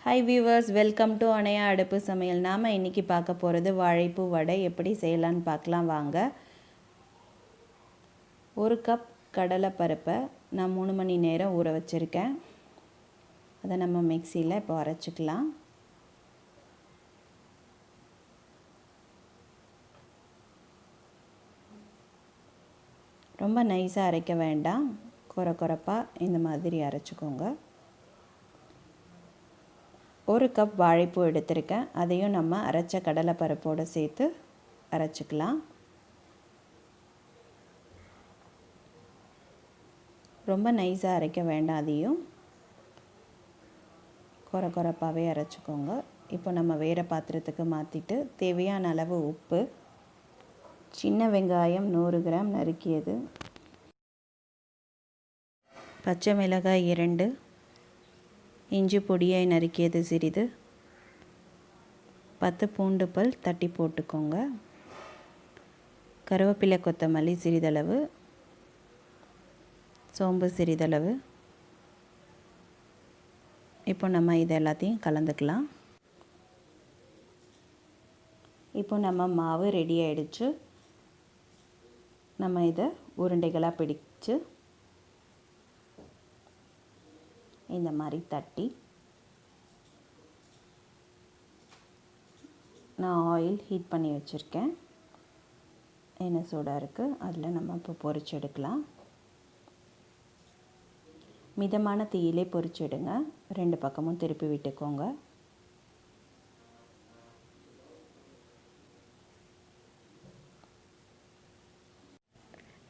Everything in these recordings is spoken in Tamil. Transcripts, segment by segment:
Hi viewers, welcome to VaalaiPoo Samayal. நாம இன்னைக்கு பார்க்க போறது வாழைப்பூ வடை எப்படி செய்யலாம்னு பார்க்கலாம் வாங்க. 1 கப் கடலை பருப்பை நான் 3 மணி நேரம் ஊற வச்சிருக்கேன். அதை நம்ம மிக்ஸில இப்போ அரைச்சுக்கலாம். ரொம்ப நைஸா அரைக்க வேண்டாம். கொரகொரப்பா இந்த மாதிரி அரைச்சுக்கோங்க. 1 கப் வாழைப்பூ எடுத்திருக்கேன். அதையும் நம்ம அரைச்ச கடலை பருப்போடு சேர்த்து அரைச்சிக்கலாம். ரொம்ப நைஸாக அரைக்க வேண்டாம், அதையும் கொரகொரப்பாகவே அரைச்சிக்கோங்க. இப்போ நம்ம வேறு பாத்திரத்துக்கு மாற்றிட்டு தேவையான அளவு உப்பு, சின்ன வெங்காயம் 100 கிராம் நறுக்கியது, பச்சை மிளகாய் 2, இஞ்சி பொடியை நறுக்கியது சிறிது, 10 பூண்டு பல் தட்டி போட்டுக்கோங்க, கருவேப்பிலை கொத்தமல்லி சிறிதளவு, சோம்பு சிறிதளவு. இப்போ நம்ம இது எல்லாத்தையும் கலந்துக்கலாம். இப்போ நம்ம மாவு ரெடி ஆயிடுச்சு. நம்ம இதை உருண்டைகளாக பிடிச்சு இந்த மாதிரி தட்டி, நான் ஆயில் ஹீட் பண்ணி வச்சுருக்கேன். எண்ணெய் சூடாக இருக்குது, அதில் நம்ம இப்போ பொரிச்சு எடுக்கலாம். மிதமான தீயிலே பொரிச்சிடுங்க. 2 பக்கமும் திருப்பி விட்டுக்கோங்க.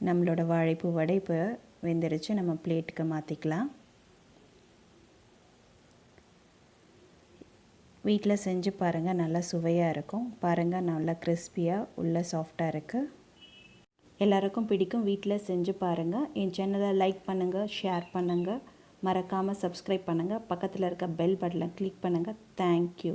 நம்மளோட வாழைப்பூ வடை இப்போ வெந்துருச்சு. நம்ம பிளேட்டுக்கு மாற்றிக்கலாம். வீட்டில் செஞ்சு பாருங்கள், நல்லா சுவையாக இருக்கும். பாருங்கள், நல்லா கிறிஸ்பியாக உள்ள சாஃப்டாக இருக்குது. எல்லாருக்கும் பிடிக்கும். வீட்டில் செஞ்சு பாருங்கள். என் சேனலை லைக் பண்ணுங்கள், ஷேர் பண்ணுங்கள், மறக்காமல் சப்ஸ்கிரைப் பண்ணுங்கள். பக்கத்தில் இருக்க பெல் பட்டனை கிளிக் பண்ணுங்கள். தேங்க்யூ.